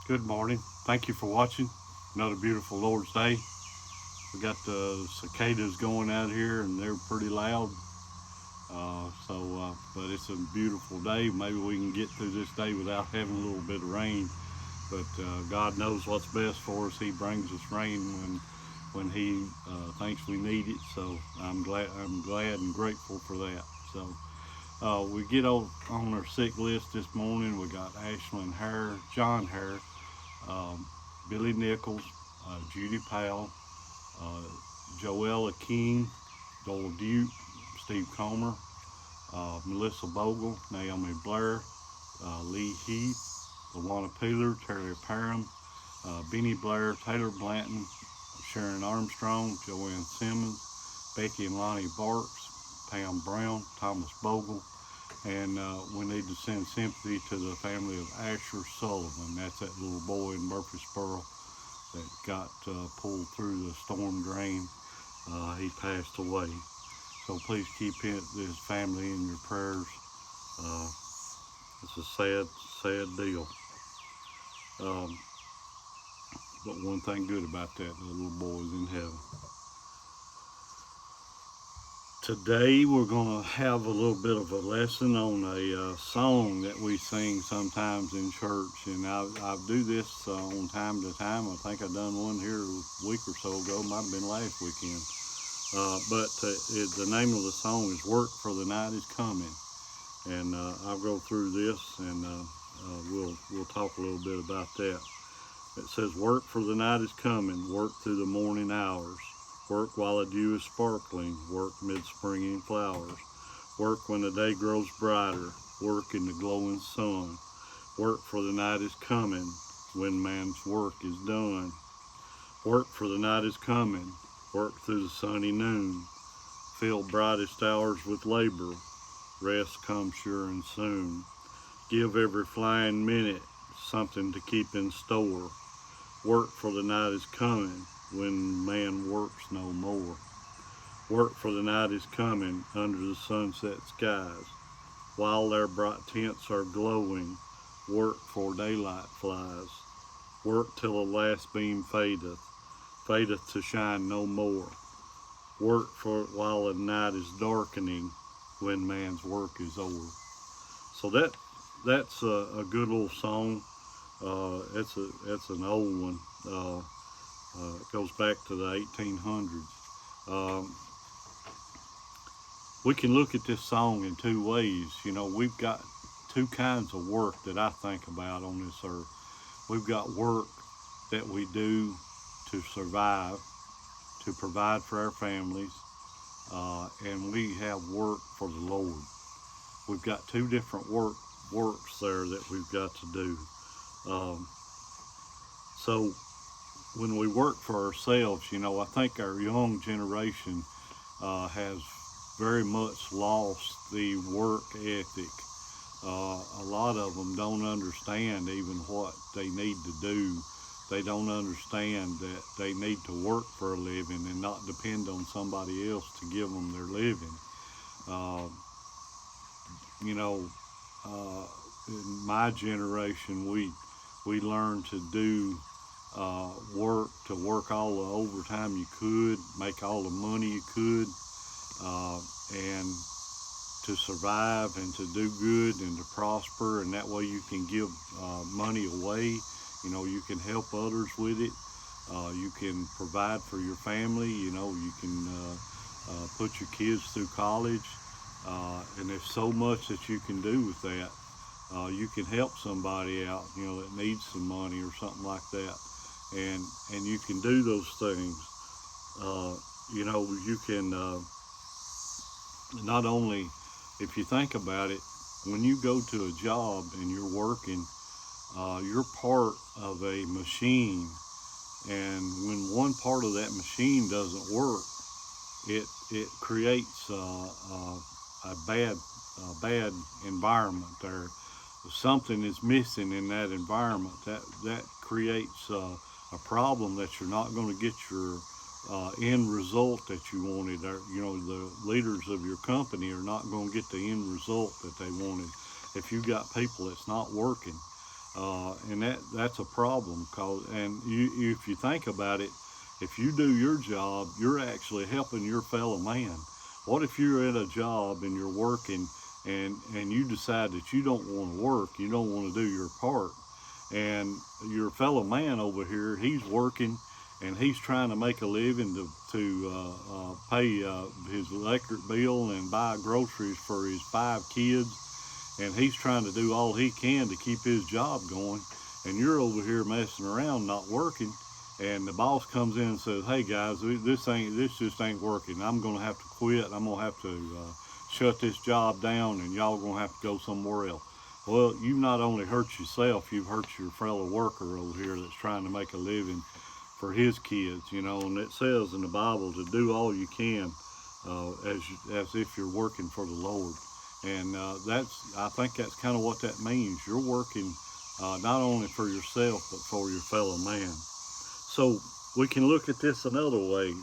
Good morning. Thank you for watching. Another beautiful Lord's Day. We got the cicadas going out here and they're pretty loud. But it's a beautiful day. Maybe we can get through this day without having a little bit of rain. But God knows what's best for us. He brings us rain when He thinks we need it. So I'm glad and grateful for that. So we get on our sick list this morning. We got Ashlyn Hare, John Hare, um, Billy Nichols, Judy Powell, uh, Joella King, Doyle Duke, Steve Comer, Melissa Bogle, Naomi Blair, Lee Heath, Lawana Peeler, Terry Parham, Benny Blair, Taylor Blanton, Sharon Armstrong, Joanne Simmons, Becky and Lonnie Barks, Pam Brown, Thomas Bogle, and we need to send sympathy to the family of Asher Sullivan. That's that little boy in Murfreesboro that got pulled through the storm drain. He passed away. So please keep his family in your prayers. Uh, it's a sad, sad deal. Um, but one thing good about that, the little boy is in heaven. Today we're going to have a little bit of a lesson on a song that we sing sometimes in church, and I do this on time to time. I think I done one here a week or so ago. Might have been last weekend. The name of the song is "Work for the Night Is Coming," and I'll go through this and we'll talk a little bit about that. It says, "Work for the night is coming. Work through the morning hours. Work while the dew is sparkling, work mid-springing flowers. Work when the day grows brighter, work in the glowing sun. Work for the night is coming, when man's work is done. Work for the night is coming, work through the sunny noon. Fill brightest hours with labor, rest comes sure and soon. Give every flying minute something to keep in store. Work for the night is coming, when man works no more. Work for the night is coming under the sunset skies. While their bright tents are glowing, work for daylight flies. Work till the last beam fadeth, fadeth to shine no more. Work for while the night is darkening, when man's work is over. So that's a good little song. It's an old one. It goes back to the 1800s. Um, we can look at this song in two ways. You know, we've got two kinds of work that I think about on this earth. We've got work that we do to survive, to provide for our families, and we have work for the Lord. We've got two different works there that we've got to do. Um, so when we work for ourselves, you know, I think our young generation has very much lost the work ethic. A lot of them don't understand even what they need to do. They don't understand that they need to work for a living and not depend on somebody else to give them their living. Uh, you know, in my generation, we learned to do to work all the overtime you could, make all the money you could, and to survive and to do good and to prosper, and that way you can give money away. You know, you can help others with it. You can provide for your family. You know, you can put your kids through college, and there's so much that you can do with that. You can help somebody out, you know, that needs some money or something like that, and you can do those things. Uh, you know, you can not only, if you think about it, when you go to a job and you're working, you're part of a machine, and when one part of that machine doesn't work, it creates a bad environment there. Something is missing in that environment. That creates a problem that you're not going to get your end result that you wanted. Or, you know, the leaders of your company are not going to get the end result that they wanted if you got people that's not working. And that's a problem. And if you think about it, if you do your job, you're actually helping your fellow man. What if you're at a job and you're working and you decide that you don't want to work, you don't want to do your part, and your fellow man over here, he's working and he's trying to make a living to pay his electric bill and buy groceries for his 5 kids, and he's trying to do all he can to keep his job going, and you're over here messing around not working, and the boss comes in and says, hey guys, this just ain't working, I'm gonna have to quit, I'm gonna have to shut this job down, and y'all gonna have to go somewhere else. Well, you not only hurt yourself, you've hurt your fellow worker over here that's trying to make a living for his kids, and it says in the Bible to do all you can as if you're working for the Lord. And I think that's kind of what that means. You're working not only for yourself, but for your fellow man. So we can look at this another way.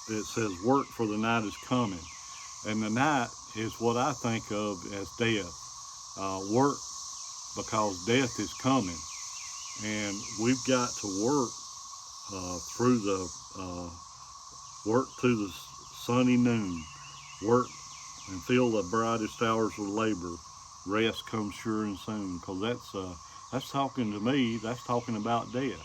It says, work for the night is coming. And the night is what I think of as death. Work because death is coming. And we've got to work through the sunny noon. Work and feel the brightest hours of labor. Rest comes sure and soon. Because that's talking to me, that's talking about death.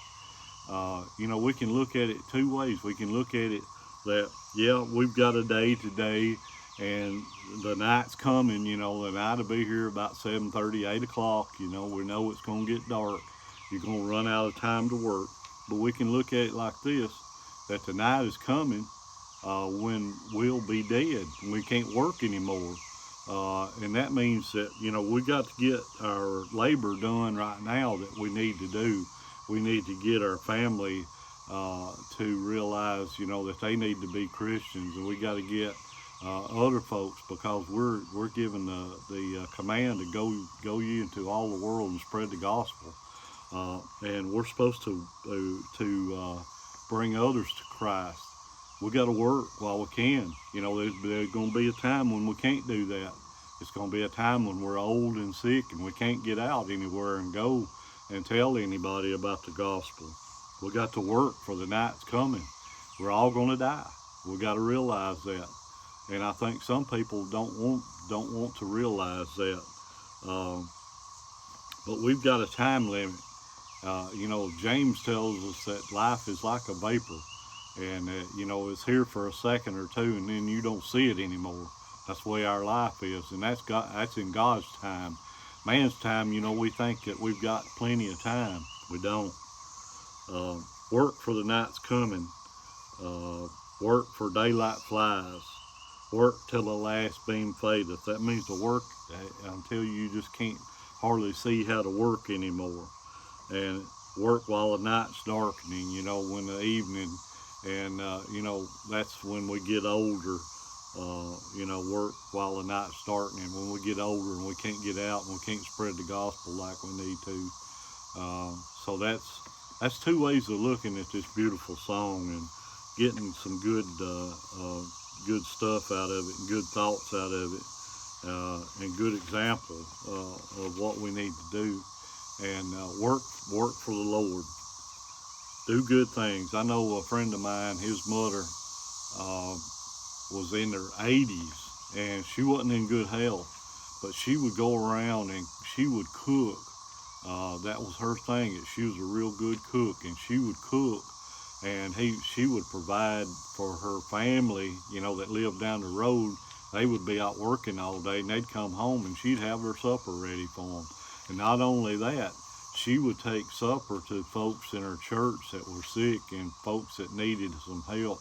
We can look at it 2 ways. We can look at it that, yeah, we've got a day today, and the night's coming, the night will be here about 7:30, 8 o'clock, we know it's going to get dark. You're going to run out of time to work. But we can look at it like this, that the night is coming when we'll be dead. We can't work anymore. And that means that, we got to get our labor done right now that we need to do. We need to get our family to realize, that they need to be Christians, and we got to get other folks, because we're given the command to go ye into all the world and spread the gospel, and we're supposed to bring others to Christ. We got to work while we can. There's going to be a time when we can't do that. It's going to be a time when we're old and sick and we can't get out anywhere and go and tell anybody about the gospel. We got to work, for the night's coming. We're all going to die. We got to realize that. And I think some people don't want to realize that. But we've got a time limit. James tells us that life is like a vapor, and it's here for a second or two, and then you don't see it anymore. That's the way our life is, and that's in God's time. Man's time, we think that we've got plenty of time. We don't. Work, for the night's coming. Work, for daylight flies. Work till the last beam fadeth. That means to work until you just can't hardly see how to work anymore. And work while the night's darkening, when the evening, and that's when we get older. Work while the night's darkening. When we get older and we can't get out and we can't spread the gospel like we need to. So that's 2 ways of looking at this beautiful song and getting some good stuff out of it, and good thoughts out of it, and good example of what we need to do. And work for the Lord. Do good things. I know a friend of mine, his mother was in her 80s, and she wasn't in good health, but she would go around and she would cook. That was her thing. She was a real good cook, and she would cook, and she would provide for her family, that lived down the road. They would be out working all day, and they'd come home, and she'd have their supper ready for them. And not only that, she would take supper to folks in her church that were sick and folks that needed some help.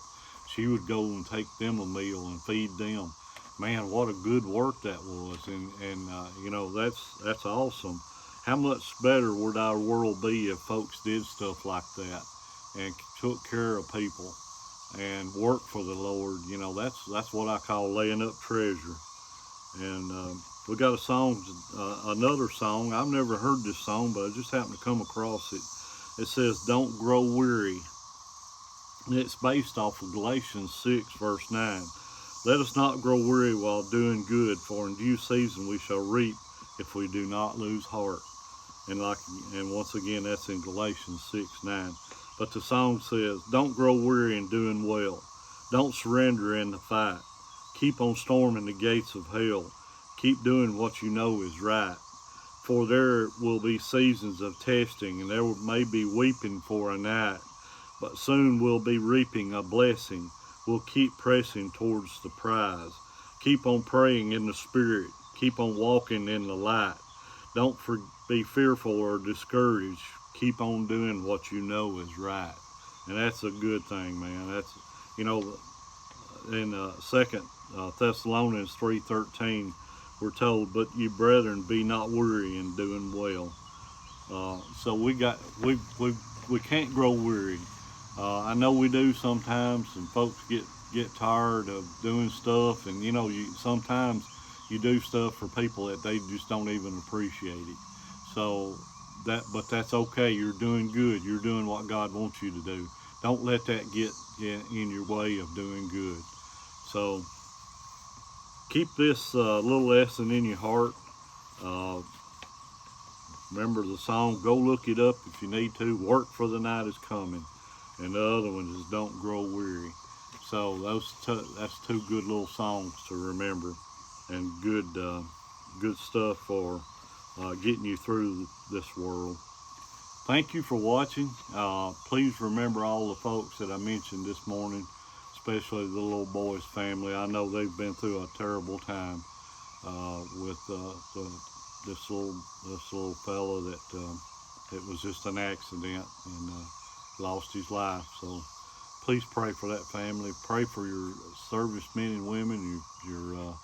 She would go and take them a meal and feed them. Man, what a good work that was. And that's awesome. How much better would our world be if folks did stuff like that and took care of people and worked for the Lord? That's what I call laying up treasure. And we got a song, another song. I've never heard this song, but I just happened to come across it. It says, "Don't grow weary." And it's based off of Galatians 6, verse 9. "Let us not grow weary while doing good, for in due season we shall reap if we do not lose heart." And once again, that's in Galatians 6:9. But the song says, don't grow weary in doing well. Don't surrender in the fight. Keep on storming the gates of hell. Keep doing what you know is right. For there will be seasons of testing, and there may be weeping for a night. But soon we'll be reaping a blessing. We'll keep pressing towards the prize. Keep on praying in the Spirit. Keep on walking in the light. Don't be fearful or discouraged. Keep on doing what you know is right. And that's a good thing, man. That's, you know, in 2 Thessalonians 3:13, we're told, but you brethren, be not weary in doing well. So we can't grow weary. I know we do sometimes, and folks get tired of doing stuff, and you know, sometimes you do stuff for people that they just don't even appreciate it. So but that's okay. You're doing good. You're doing what God wants you to do. Don't let that get in your way of doing good. So keep this little lesson in your heart. Remember the song, go look it up if you need to. Work, for the night is coming. And the other one is don't grow weary. So that's two good little songs to remember, and good stuff for getting you through this world. Thank you for watching. Please remember all the folks that I mentioned this morning, especially the little boy's family. I know they've been through a terrible time with this little fella that it was just an accident and lost his life. So please pray for that family. Pray for your servicemen and women, your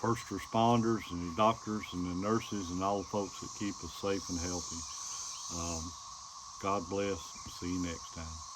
first responders and your doctors and the nurses and all the folks that keep us safe and healthy. God bless. See you next time.